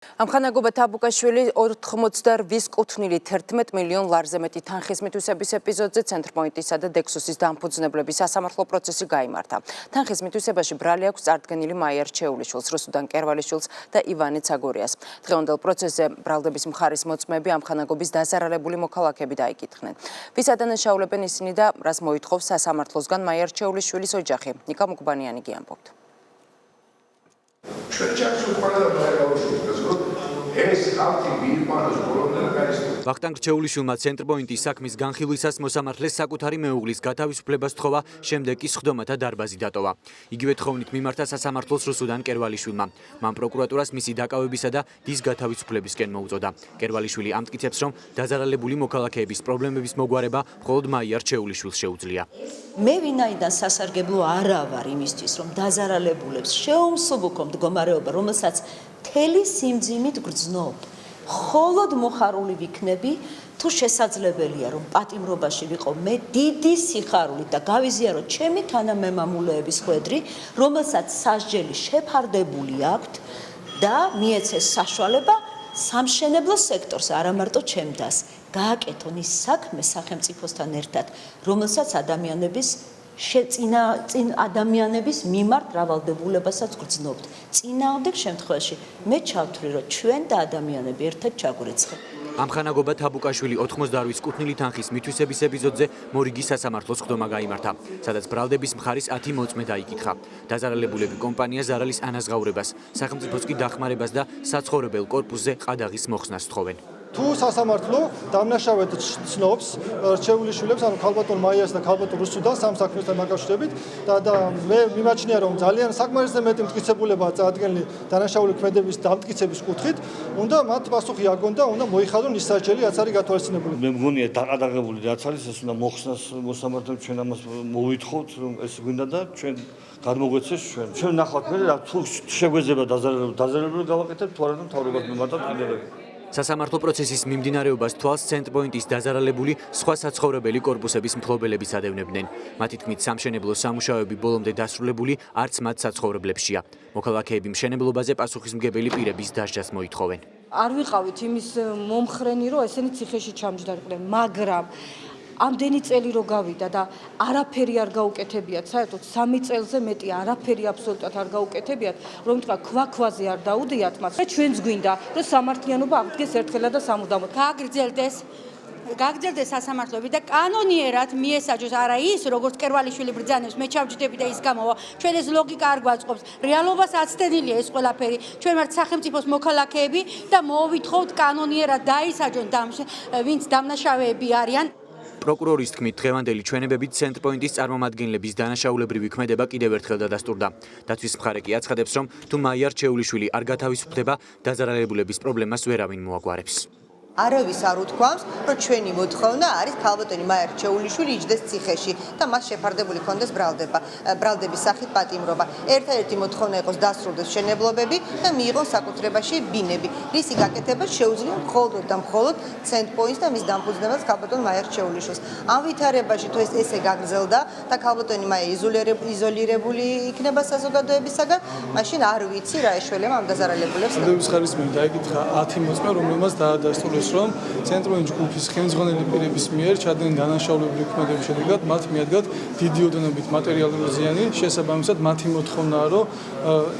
ამხანაგობა თაბუკაშვილი 88 კუთვნილი 11 მილიონ ლარზე მეტი თანხის მითვისების ეპიზოდზე ცენტრპოინტისა და დექსუსის დამფუძნებლების სასამართლო პროცესი გაიმართა. თანხის მითვისებაში ბრალი აქვს წარდგენილი მაია რჩეულიშვილს, რუსუდან კერვალიშვილს და ივანე ცაგურიას. დღევანდელ პროცესზე ბრალდების მხარის მოწმეები ამხანაგობის დაზარალებული მოქალაქეები დაიკითხნენ. ვის ადანაშაულებენ ისინი და რას მოითხოვს სასამართლოსგან მაია რჩეულიშვილის ოჯახი. ნიკა მუკბანიანი გიამბობთ. ვახტანგ რჩეულიშვილმა ცენტრპოინტის საქმის განხილვისას მოსამართლეს საკუთარი მეუღლის გათავისუფლებას თხოვა, შემდეგ კი სხდომათა დარბაზი დატოვა. იგივე თხოვნით მიმართა სასამართლოს რუსუდან კერვალიშვილმა. მან პროკურატურას მისი დაკავებისა და დის გათავისუფლებისკენ მოუწოდა. კერვალიშვილი ამტკიცებს, რომ დაზარალებული მოქალაქეების პრობლემების მოგვარება მხოლოდ მაია რჩეულიშვილს შეუძლია. მე ვინაიდან სასარგებლო არა ვარ იმისთვის, რომ დაზარალებულებს შეუმსუბუქო მდგომარეობა, რომელსაც მთელი სიმძიმით გრძნობ. მხოლოდ მოხარული ვიქნები, თუ შესაძლებელია, რომ პატიმრობაში ვიყო მე დიდი სიხარულით და გავიზიარო ჩემი თანამემამულეების ხვედრი, რომელსაც სასჯელი შეფარდებული აქვთ და მიეცეს საშუალება სამშენებლო სექტორს, არა მარტო ჩემდას, გააკეთონ ის საქმე სახელმწიფოსთან ერთად, რომელსაც ადამიანების მიმართ რავალდებულებასაც გრძნობთ. წინააღმდეგ შემთხვევაში მე ჩავთვლი, რომ ჩვენ და ადამიანები ერთად ჩაგვირიცხებთ. ამხანაგობა თაბუკაშვილი 88 კუთვნილი თანხის მითვისების ეპიზოდზე მორიგი სასამართლოს სხდომა გაიმართა, სადაც ბრალდების მხარის 10 მოწმე დაიკითხა. დაზარალებულები კომპანია ზარალის ანაზღაურებას, სახელმწიფოს კი დახმარებას და საცხოვრებელ კორპუსზე ყადაღის მოხსნას თხოვენ. თუ სასამართლო დამნაშავედ ცნობს რჩეულიშვილებს, ანუ ქალბატონ მაიას და ქალბატონ რუსუდანს ამ საქმესთან დაკავშირებით და მე მიმაჩნია, რომ ძალიან საკმარისზე მეტი მტკიცებულებაა წარდგენილი დანაშაული ქმედების დამტკიცების კუთხით, უნდა მათ პასუხი აგონ და უნდა მოიხადონ ის სასჯელი, რაც არის გათვალისწინებული. მე მგონია დაყადაღებული რაც არის, ეს უნდა მოხსნას მოსამართლეებს, ჩვენ ამას მოვითხოვთ, რომ ეს გვინდა და ჩვენ გადმოგვეცეს ჩვენ ნახავთ მე რა თუ შეგვეძება დაზარალებული გავაკეთებ თუ არა და მთავრობას მიმართავთ კიდევ. სასამართლო პროცესის მიმდინარეობას თვალს ცენტრპოინტის დაზარალებული სხვა საცხოვრებელი კორპუსების მფლობელებიც ადევნებდნენ. მათი თქმით, სამშენებლო სამუშაოები ბოლომდე დასრულებული არც მათ საცხოვრებლებშია. მოქალაქეები მშენებლობაზე პასუხისმგებელი პირების დასჯას მოითხოვენ. არ ვიყავით იმის მომხრენი, რომ ესენი ციხეში ჩამჯდარიყდნენ, მაგრამ ამდენი წელი რო გავიდა და არაფერი არ გაუკეთებიათ, საერთოდ 3 წელზე მეტი არაფერი აბსოლუტურად არ გაუკეთებიათ, რომ თქვა ქვაზე არ დაუდიათ მას. ჩვენც გვინდა, რომ სამართლიანობა აღდგეს ერთხელად და სამუდამოდ. გაგრძელდეს სასამართლოები და კანონიერად მიესაჯოს არა ის, როგორც კერვალიშვილი ბრძანებს, მე ჩავჯდები და ის გამოვა. ჩვენ ეს ლოგიკა არ გვაწყობს. რეალობას აცდენილია ეს ყველაფერი. ჩვენ ვართ სახელმწიფოს მოქალაქეები და მოვითხოვთ კანონიერად დაისაჯონ ვინც დამნაშავეები არიან. პროკურორის თქმით, დღევანდელი ჩვენებებით ცენტრპოინტის წარმომადგენლების დანაშაულებრივი ქმედება კიდევ ერთხელ დადასტურდა. დაცვის მხარე კი აცხადებს, რომ თუ მაია რჩეულიშვილი არ გათავისუფლდება, დაზარალებულების პრობლემას ვერავინ მოაგვარებს. არავის არ უთქვამს, რომ ჩვენი მოთხოვნა არის ქალბატონი მაია რჩეულიშვილი იჯდეს ციხეში და მას შეფარდებული ქონდეს ბრალდების სახით პატიმრობა. ერთადერთი მოთხოვნა იყოს დასრულდეს მშენებლობები და მიიღონ საკუთრებაში ბინები. რისი გაკეთება შეუძლია მხოლოდ და მხოლოდ ცენტრპოინტს და მის დამფუძნებელს ქალბატონ მაია რჩეულიშვილს. ამ ვითარებაში თუ ესე გაგრძელდა და ქალბატონი მაია იზოლირებული იქნება საზოგადოებისაგან, მაშინ არ ვიცი რა ეშველება ამ დაზარალებულებს. ბრალდების მხარის მიერ დაიკითხა 10 მოწმე, რომელმაც დაადასტურეს, რომ ცენტრპოინტის ჯგუფის ხელმძღვანელი პირების მიერ ჩადენილი დანაშაულებრივი ქმედების შედეგად მათ მიადგათ დიდი ოდენობით მატერიალური ზიანი, შესაბამისად მათი მოთხოვნაა, რომ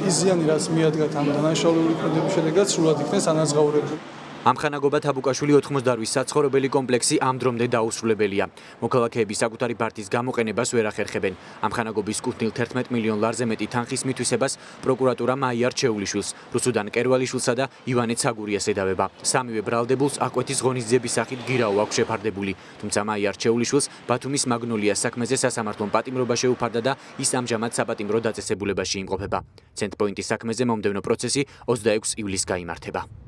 ის ზიანი, რაც მიადგათ ამ დანაშაულებრივი ქმედების შედეგად, სრულად იქნეს ანაზღაურებული. ამხანაგობა თაბუკაშვილი 88 საცხოვრებელი კომპლექსი ამ დრომდე დაუსრულებელია. მოქალაქეები საკუთარი ბარდის გამოყენებას ვერ ახერხებენ. ამხანაგობის კუთვნილ 11 მილიონ ლარზე მეტი თანხის მითვისებას პროკურატურა მაია რჩეულიშვილს, რუსუდან კერვალიშვილსა და ივანე ცაგურიას ედავება. სამივე ბრალდებულს აკვეთის ღონისძიების სახით გირაო აქვს შეფარდებული. თუმცა მაია რჩეულიშვილს ბათუმის მაგნოლიას საქმეზე სასამართლომ პატიმრობა შეუფარდა და ის ამჟამად საპატიმრო დაწესებულებაში იმყოფება. ცენტრპოინტის საქმეზე მომდევნო პროცესი 26 ივლისს გაიმართება.